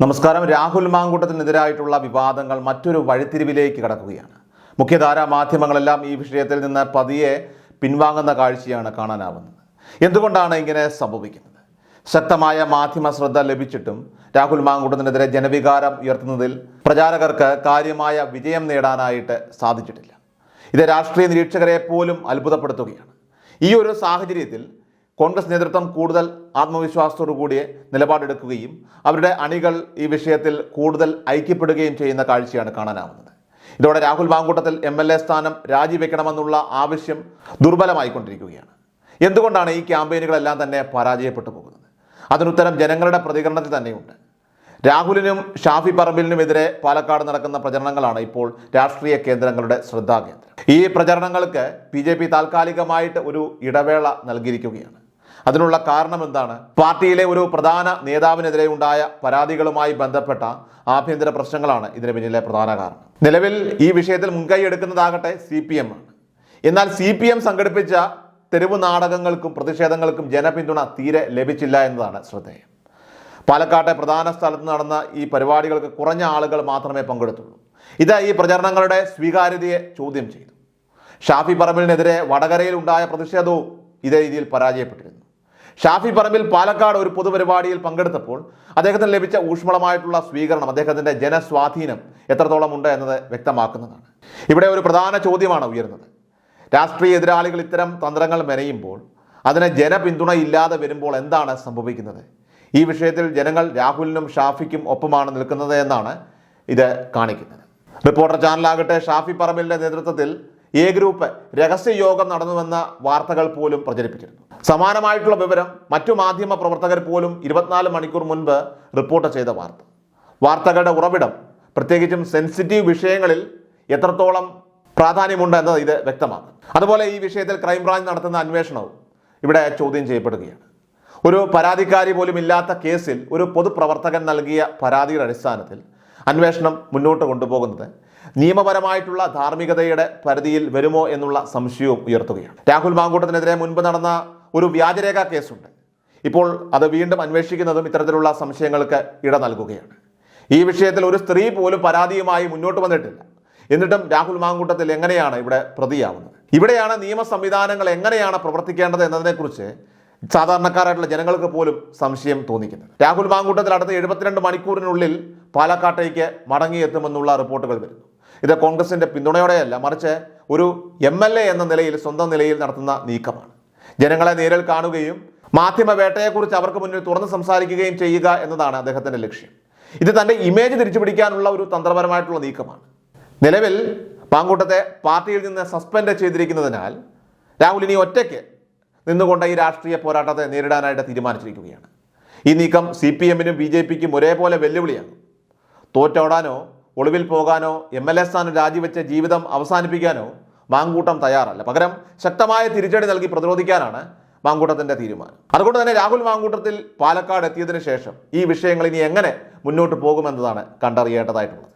നമസ്കാരം. രാഹുൽ മാങ്കൂട്ടത്തിനെതിരായിട്ടുള്ള വിവാദങ്ങൾ മറ്റൊരു വഴിത്തിരിവിലേക്ക് കടക്കുകയാണ്. മുഖ്യധാരാ മാധ്യമങ്ങളെല്ലാം ഈ വിഷയത്തിൽ നിന്ന് പതിയെ പിൻവാങ്ങുന്ന കാഴ്ചയാണ് കാണാനാവുന്നത്. എന്തുകൊണ്ടാണ് ഇങ്ങനെ സംഭവിക്കുന്നത്? ശക്തമായ മാധ്യമ ശ്രദ്ധ ലഭിച്ചിട്ടും രാഹുൽ മാങ്കൂട്ടത്തിനെതിരെ ജനവികാരം ഉയർത്തുന്നതിൽ പ്രചാരകർക്ക് കാര്യമായ വിജയം നേടാനായിട്ട് സാധിച്ചിട്ടില്ല. ഇത് രാഷ്ട്രീയ നിരീക്ഷകരെ പോലും അത്ഭുതപ്പെടുത്തുകയാണ്. ഈ ഒരു സാഹചര്യത്തിൽ കോൺഗ്രസ് നേതൃത്വം കൂടുതൽ ആത്മവിശ്വാസത്തോടു കൂടിയ നിലപാടെടുക്കുകയും അവരുടെ അണികൾ ഈ വിഷയത്തിൽ കൂടുതൽ ഐക്യപ്പെടുകയും ചെയ്യുന്ന കാഴ്ചയാണ് കാണാനാവുന്നത്. ഇതോടെ രാഹുൽ മാങ്കൂട്ടത്തിൽ MLA സ്ഥാനം രാജിവെക്കണമെന്നുള്ള ആവശ്യം ദുർബലമായിക്കൊണ്ടിരിക്കുകയാണ്. എന്തുകൊണ്ടാണ് ഈ ക്യാമ്പയിനുകളെല്ലാം തന്നെ പരാജയപ്പെട്ടു പോകുന്നത്? അതിനുത്തരം ജനങ്ങളുടെ പ്രതികരണത്തിൽ തന്നെയുണ്ട്. രാഹുലിനും ഷാഫി പറമ്പിലിനുമെതിരെ പാലക്കാട് നടക്കുന്ന പ്രചരണങ്ങളാണ് ഇപ്പോൾ രാഷ്ട്രീയ കേന്ദ്രങ്ങളുടെ ശ്രദ്ധാകേന്ദ്രം. ഈ പ്രചരണങ്ങൾക്ക് BJP താൽക്കാലികമായിട്ട് ഒരു ഇടവേള നൽകിയിരിക്കുകയാണ്. അതിനുള്ള കാരണം എന്താണ്? പാർട്ടിയിലെ ഒരു പ്രധാന നേതാവിനെതിരെ ഉണ്ടായ പരാതികളുമായി ബന്ധപ്പെട്ട ആഭ്യന്തര പ്രശ്നങ്ങളാണ് ഇതിന് പിന്നിലെ പ്രധാന കാരണം. നിലവിൽ ഈ വിഷയത്തിൽ മുൻകൈ എടുക്കുന്നതാകട്ടെ CPM ആണ്. എന്നാൽ CPM സംഘടിപ്പിച്ച തെരുവ് നാടകങ്ങൾക്കും പ്രതിഷേധങ്ങൾക്കും ജനപിന്തുണ തീരെ ലഭിച്ചില്ല എന്നതാണ് ശ്രദ്ധേയം. പാലക്കാട്ടെ പ്രധാന സ്ഥലത്ത് നടന്ന ഈ പരിപാടികൾക്ക് കുറഞ്ഞ ആളുകൾ മാത്രമേ പങ്കെടുത്തുള്ളൂ. ഇത് ഈ പ്രചരണങ്ങളുടെ സ്വീകാര്യതയെ ചോദ്യം ചെയ്തു. ഷാഫി പറമ്പിലിനെതിരെ വടകരയിൽ ഉണ്ടായ പ്രതിഷേധവും ഇതേ രീതിയിൽ പരാജയപ്പെട്ടിരുന്നു. ഷാഫി പറമ്പിൽ പാലക്കാട് ഒരു പൊതുപരിപാടിയിൽ പങ്കെടുത്തപ്പോൾ അദ്ദേഹത്തിന് ലഭിച്ച ഊഷ്മളമായിട്ടുള്ള സ്വീകരണം അദ്ദേഹത്തിൻ്റെ ജനസ്വാധീനം എത്രത്തോളം ഉണ്ട് എന്നത് വ്യക്തമാക്കുന്നതാണ്. ഇവിടെ ഒരു പ്രധാന ചോദ്യമാണ് ഉയർന്നത്. രാഷ്ട്രീയ എതിരാളികൾ ഇത്തരം തന്ത്രങ്ങൾ മെനയുമ്പോൾ അതിന് ജനപിന്തുണ ഇല്ലാതെ വരുമ്പോൾ എന്താണ് സംഭവിക്കുന്നത്? ഈ വിഷയത്തിൽ ജനങ്ങൾ രാഹുലിനും ഷാഫിക്കും ഒപ്പമാണ് നിൽക്കുന്നത് എന്നാണ് ഇത് കാണിക്കുന്നത്. റിപ്പോർട്ടർ ചാനലാകട്ടെ ഷാഫി പറമ്പിലിൻ്റെ നേതൃത്വത്തിൽ A ഗ്രൂപ്പ് രഹസ്യ യോഗം നടന്നുവെന്ന വാർത്തകൾ പോലും പ്രചരിപ്പിച്ചിരുന്നു. സമാനമായിട്ടുള്ള വിവരം മറ്റു മാധ്യമ പ്രവർത്തകർ പോലും 24 മണിക്കൂർ മുൻപ് റിപ്പോർട്ട് ചെയ്ത വാർത്തകളുടെ ഉറവിടം പ്രത്യേകിച്ചും സെൻസിറ്റീവ് വിഷയങ്ങളിൽ എത്രത്തോളം പ്രാധാന്യമുണ്ട് എന്നത് ഇത് വ്യക്തമാക്കും. അതുപോലെ ഈ വിഷയത്തിൽ ക്രൈംബ്രാഞ്ച് നടത്തുന്ന അന്വേഷണവും ഇവിടെ ചോദ്യം ചെയ്യപ്പെടുകയാണ്. ഒരു പരാതിക്കാരി പോലും ഇല്ലാത്ത കേസിൽ ഒരു പൊതുപ്രവർത്തകൻ നൽകിയ പരാതിയുടെ അടിസ്ഥാനത്തിൽ അന്വേഷണം മുന്നോട്ട് കൊണ്ടുപോകുന്നത് നിയമപരമായിട്ടുള്ള ധാർമ്മികതയുടെ പരിധിയിൽ വരുമോ എന്നുള്ള സംശയവും ഉയർത്തുകയാണ്. രാഹുൽ മാങ്കൂട്ടത്തിനെതിരെ മുൻപ് നടന്ന ഒരു വ്യാജരേഖ കേസുണ്ട്. ഇപ്പോൾ അത് വീണ്ടും അന്വേഷിക്കുന്നതും ഇത്തരത്തിലുള്ള സംശയങ്ങൾക്ക് ഇട നൽകുകയാണ്. ഈ വിഷയത്തിൽ ഒരു സ്ത്രീ പോലും പരാതിയുമായി മുന്നോട്ട് വന്നിട്ടില്ല. എന്നിട്ടും രാഹുൽ മാങ്കൂട്ടത്തിൽ എങ്ങനെയാണ് ഇവിടെ പ്രതിയാവുന്നത്? ഇവിടെയാണ് നിയമ സംവിധാനങ്ങൾ എങ്ങനെയാണ് പ്രവർത്തിക്കേണ്ടത് എന്നതിനെക്കുറിച്ച് സാധാരണക്കാരായിട്ടുള്ള ജനങ്ങൾക്ക് പോലും സംശയം തോന്നിക്കുന്നത്. രാഹുൽ മാങ്കൂട്ടത്തിൽ അടുത്ത 72 മണിക്കൂറിനുള്ളിൽ പാലക്കാട്ടേക്ക് മടങ്ങിയെത്തുമെന്നുള്ള റിപ്പോർട്ടുകൾ വരുന്നു. ഇത് കോൺഗ്രസിന്റെ പിന്തുണയോടെയല്ല, മറിച്ച് ഒരു MLA എന്ന നിലയിൽ സ്വന്തം നിലയിൽ നടത്തുന്ന നീക്കമാണ്. ജനങ്ങളെ നേരിൽ കാണുകയും മാധ്യമ വേട്ടയെക്കുറിച്ച് അവർക്ക് മുന്നിൽ തുറന്ന് സംസാരിക്കുകയും ചെയ്യുക എന്നതാണ് അദ്ദേഹത്തിന്റെ ലക്ഷ്യം. ഇത് തന്റെ ഇമേജ് തിരിച്ചുപിടിക്കാനുള്ള ഒരു തന്ത്രപരമായിട്ടുള്ള നീക്കമാണ്. നിലവിൽ മാങ്കൂട്ടത്തെ പാർട്ടിയിൽ നിന്ന് സസ്പെൻഡ് ചെയ്തിരിക്കുന്നതിനാൽ രാഹുൽ ഇനി ഒറ്റയ്ക്ക് നിന്നുകൊണ്ട് ഈ രാഷ്ട്രീയ പോരാട്ടത്തെ നേരിടാനായിട്ട് തീരുമാനിച്ചിരിക്കുകയാണ്. ഈ നീക്കം CPMനും BJPക്കും ഒരേപോലെ വെല്ലുവിളിയാണ്. തോറ്റോടാനോ ഒളിവിൽ പോകാനോ MLA സ്ഥാനം രാജിവെച്ച് ജീവിതം അവസാനിപ്പിക്കാനോ മാങ്കൂട്ടം തയ്യാറല്ല. പകരം ശക്തമായ തിരിച്ചടി നൽകി പ്രതിരോധിക്കാനാണ് മാങ്കൂട്ടത്തിൻ്റെ തീരുമാനം. അതുകൊണ്ട് തന്നെ രാഹുൽ മാങ്കൂട്ടത്തിൽ പാലക്കാട് എത്തിയതിനു ശേഷം ഈ വിഷയങ്ങൾ ഇനി എങ്ങനെ മുന്നോട്ട് പോകുമെന്നതാണ് കണ്ടറിയേണ്ടതായിട്ടുള്ളത്.